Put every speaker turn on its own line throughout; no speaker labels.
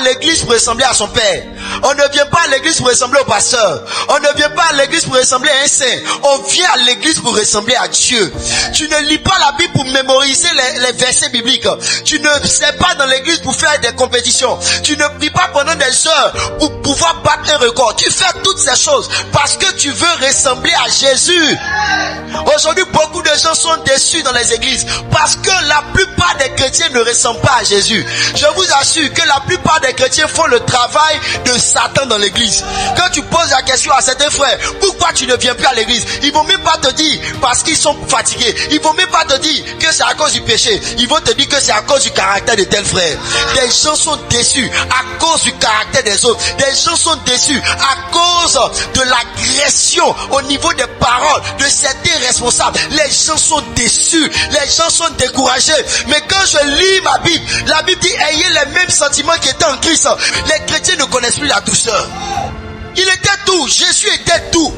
l'église pour ressembler à son père. On ne vient pas à l'église pour ressembler au pasteur. On ne vient pas à l'église pour ressembler à un saint. On vient à l'église pour ressembler à Dieu. Tu ne lis pas la Bible pour mémoriser les versets bibliques. Tu ne sais pas dans l'église pour faire des compétitions. Tu ne pries pas pendant des heures pour pouvoir battre un record. Tu fais toutes ces choses parce que tu veux ressembler à Jésus. Aujourd'hui, beaucoup de gens sont déçus dans les églises parce que la plupart des chrétiens ne ressemblent pas à Jésus. Je vous assure que la plupart des chrétiens font le travail de Satan dans l'église. Quand tu poses la question à certains frères, pourquoi tu ne viens plus à l'église? Ils vont même pas te dire parce qu'ils sont fatigués. Ils vont même pas te dire que c'est à cause du péché. Ils vont te dire que c'est à cause du caractère de tel frère. Des gens sont déçus à cause du caractère des autres. Des gens sont déçus à cause de l'agression au niveau des paroles de certains responsables. Les gens sont déçus. Les gens sont découragés. Mais quand je lis ma Bible, la Bible dit ayez les mêmes sentiments qui étaient en Christ. Les chrétiens ne connaissent plus la douceur. Il était tout. Jésus était tout.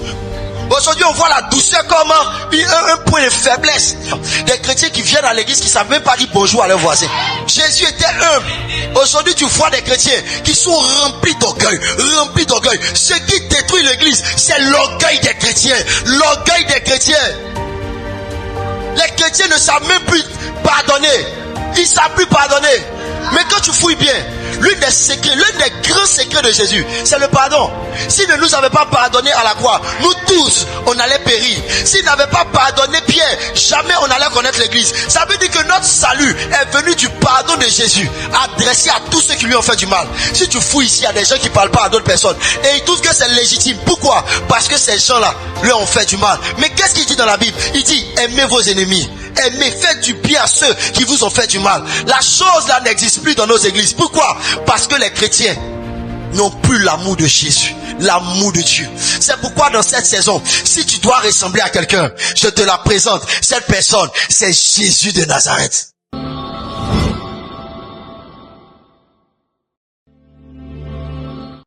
Aujourd'hui, on voit la douceur comme un point de faiblesse. Des chrétiens qui viennent à l'église qui ne savent même pas dire bonjour à leurs voisins. Jésus était humble. Aujourd'hui, tu vois des chrétiens qui sont remplis d'orgueil. Remplis d'orgueil. Ce qui détruit l'église, c'est l'orgueil des chrétiens. L'orgueil des chrétiens. Les chrétiens ne savent même plus pardonner. Ils ne savent plus pardonner. Mais quand tu fouilles bien, l'un des grands secrets de Jésus, c'est le pardon. S'il ne nous avait pas pardonné à la croix, nous tous, on allait périr. S'il n'avait pas pardonné Pierre, jamais on allait connaître l'église. Ça veut dire que notre salut est venu du pardon de Jésus, adressé à tous ceux qui lui ont fait du mal. Si tu fouilles ici, il y a des gens qui ne parlent pas à d'autres personnes. Et ils trouvent que c'est légitime. Pourquoi? Parce que ces gens-là leur ont fait du mal. Mais qu'est-ce qu'il dit dans la Bible? Il dit, aimez vos ennemis. Aimez, faites du bien à ceux qui vous ont fait du mal. La chose là n'existe plus dans nos églises. Pourquoi? Parce que les chrétiens n'ont plus l'amour de Jésus, l'amour de Dieu. C'est pourquoi dans cette saison, si tu dois ressembler à quelqu'un, je te la présente. Cette personne, c'est Jésus de Nazareth.